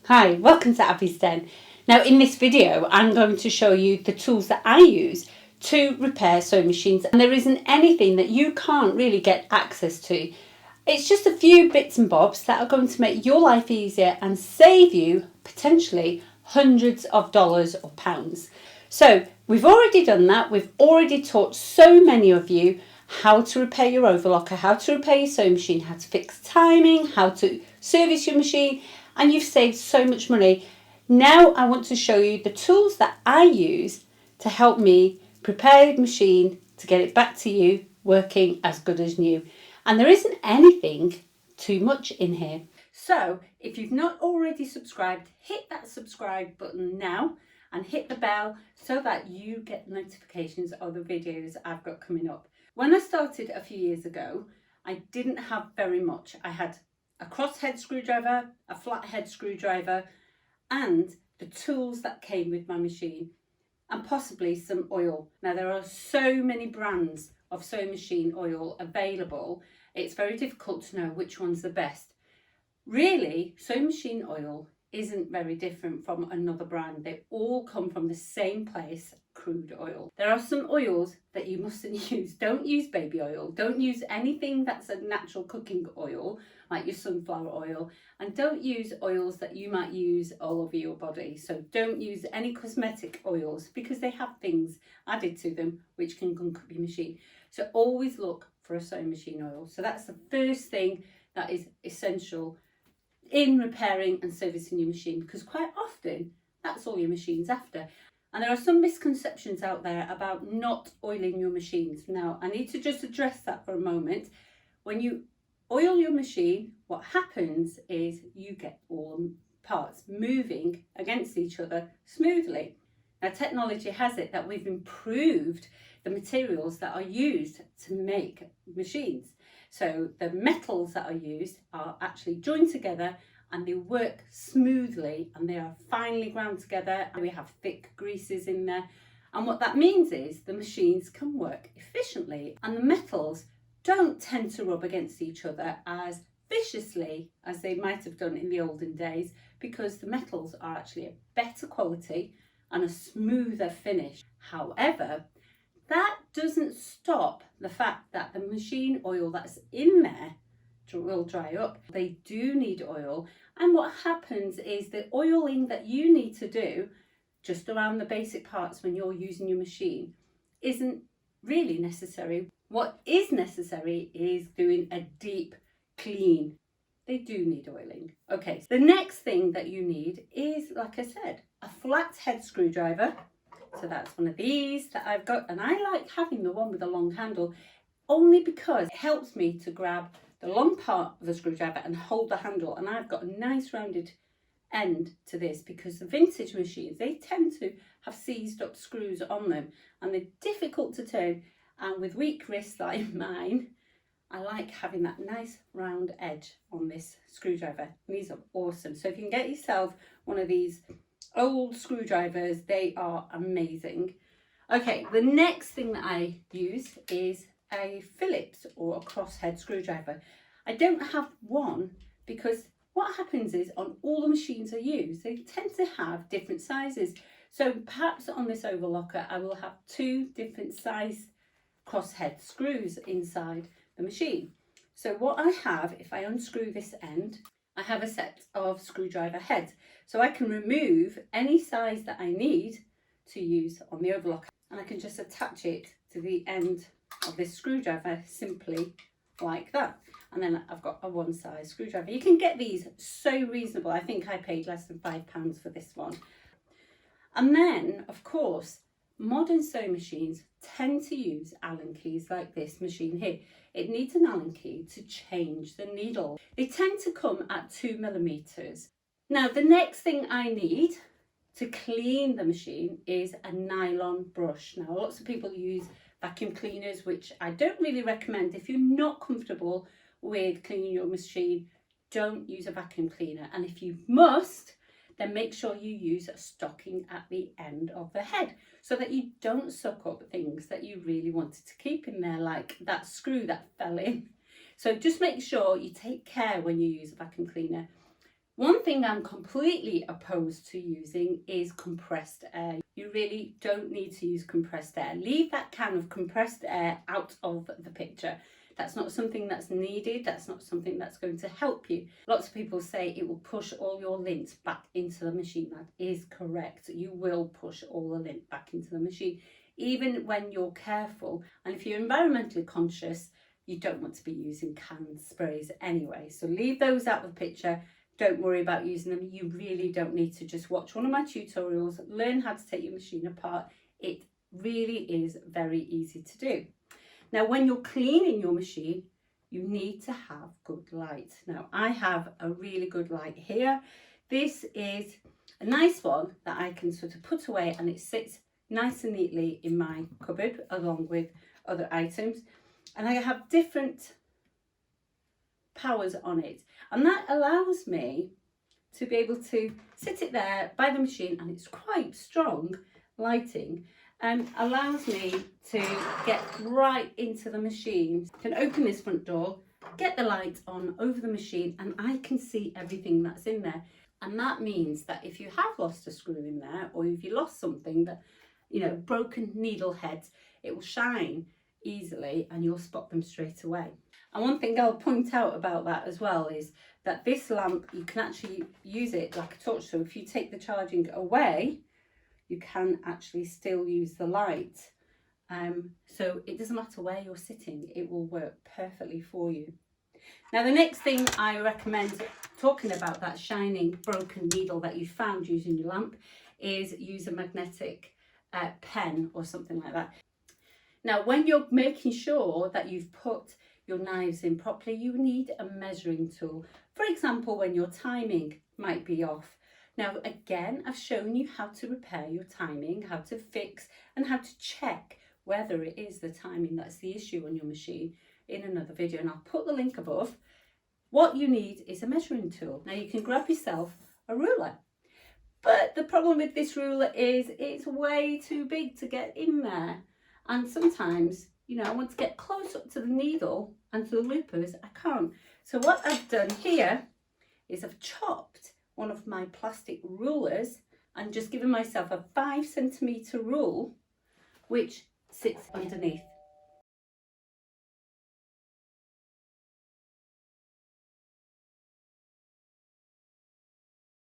Hi, welcome to Abis Den. Now in this video I'm going to show you the tools that I use to repair sewing machines, and there isn't anything that you can't really get access to. It's just a few bits and bobs that are going to make your life easier and save you potentially hundreds of dollars or pounds. So we've already done that. We've already taught so many of you how to repair your overlocker, how to repair your sewing machine, how to fix timing, how to service your machine, and you've saved so much money. Now I want to show you the tools that I use to help me prepare the machine to get it back to you working as good as new. And there isn't anything too much in here. So if you've not already subscribed, hit that subscribe button now and hit the bell so that you get notifications of the videos I've got coming up. When I started a few years ago, I didn't have very much. I had a crosshead screwdriver, a flathead screwdriver, and the tools that came with my machine, and possibly some oil. Now there are so many brands of sewing machine oil available, it's very difficult to know which one's the best. Really, sewing machine oil isn't very different from another brand. They all come from the same place, crude oil. There are some oils that you mustn't use. Don't use baby oil. Don't use anything that's a natural cooking oil, like your sunflower oil. And don't use oils that you might use all over your body. So don't use any cosmetic oils because they have things added to them which can gunk up your machine. So always look for a sewing machine oil. So that's the first thing that is essential in repairing and servicing your machine, because quite often that's all your machine's after. And there are some misconceptions out there about not oiling your machines. Now I need to just address that for a moment. When you oil your machine, what happens is you get all parts moving against each other smoothly. Now technology has it that we've improved the materials that are used to make machines. So the metals that are used are actually joined together and they work smoothly and they are finely ground together. We have thick greases in there. And what that means is the machines can work efficiently and the metals don't tend to rub against each other as viciously as they might have done in the olden days, because the metals are actually a better quality and a smoother finish. However, that doesn't stop the fact that the machine oil that's in there will dry up. They do need oil, and what happens is the oiling that you need to do just around the basic parts when you're using your machine isn't really necessary. What is necessary is doing a deep clean. They do need oiling. Okay, so the next thing that you need is, like I said, a flathead screwdriver. So that's one of these that I've got, and I like having the one with a long handle only because it helps me to grab the long part of the screwdriver and hold the handle, and I've got a nice rounded end to this because the vintage machines, they tend to have seized up screws on them and they're difficult to turn, and with weak wrists like mine, I like having that nice round edge on this screwdriver. These are awesome. So if you can get yourself one of these old screwdrivers, they are amazing. Okay, the next thing that I use is a Phillips or a crosshead screwdriver. I don't have one because what happens is on all the machines I use, they tend to have different sizes. So perhaps on this overlocker, I will have two different size crosshead screws inside the machine. So what I have, if I unscrew this end, I have a set of screwdriver heads. So I can remove any size that I need to use on the overlocker, and I can just attach it to the end of this screwdriver simply like that. And then I've got a one size screwdriver. You can get these so reasonable. I think I paid less than £5 for this one. And then, of course, modern sewing machines tend to use Allen keys like this machine here. It needs an Allen key to change the needle. They tend to come at 2mm. Now, the next thing I need to clean the machine is a nylon brush. Now, lots of people use vacuum cleaners, which I don't really recommend. If you're not comfortable with cleaning your machine, don't use a vacuum cleaner. And if you must, then make sure you use a stocking at the end of the head so that you don't suck up things that you really wanted to keep in there, like that screw that fell in. So just make sure you take care when you use a vacuum cleaner. One thing I'm completely opposed to using is compressed air. You really don't need to use compressed air. Leave that can of compressed air out of the picture. That's not something that's needed. That's not something that's going to help you. Lots of people say it will push all your lint back into the machine. That is correct. You will push all the lint back into the machine, even when you're careful. And if you're environmentally conscious, you don't want to be using canned sprays anyway. So leave those out of the picture. Don't worry about using them. You really don't need to. Just watch one of my tutorials, learn how to take your machine apart. It really is very easy to do. Now, when you're cleaning your machine, you need to have good light. Now, I have a really good light here. This is a nice one that I can sort of put away, and it sits nice and neatly in my cupboard along with other items. And I have different powers on it, and that allows me to be able to sit it there by the machine, and it's quite strong lighting, and allows me to get right into the machine. I can open this front door, get the light on over the machine, and I can see everything that's in there. And that means that if you have lost a screw in there, or if you lost something that, you know, broken needle heads, it will shine easily and you'll spot them straight away. And one thing I'll point out about that as well is that this lamp, you can actually use it like a torch. So if you take the charging away, you can actually still use the light. So it doesn't matter where you're sitting, it will work perfectly for you. Now, the next thing I recommend, talking about that shining broken needle that you found using your lamp, is use a magnetic pen or something like that. Now, when you're making sure that you've put your knives in properly, you need a measuring tool. For example, when your timing might be off. Now, again, I've shown you how to repair your timing, how to fix and how to check whether it is the timing that's the issue on your machine in another video, and I'll put the link above. What you need is a measuring tool. Now, you can grab yourself a ruler, but the problem with this ruler is it's way too big to get in there. And sometimes, you know, I want to get close up to the needle and to the loopers, I can't. So what I've done here is I've chopped one of my plastic rulers and just given myself a 5 centimetre rule, which sits underneath.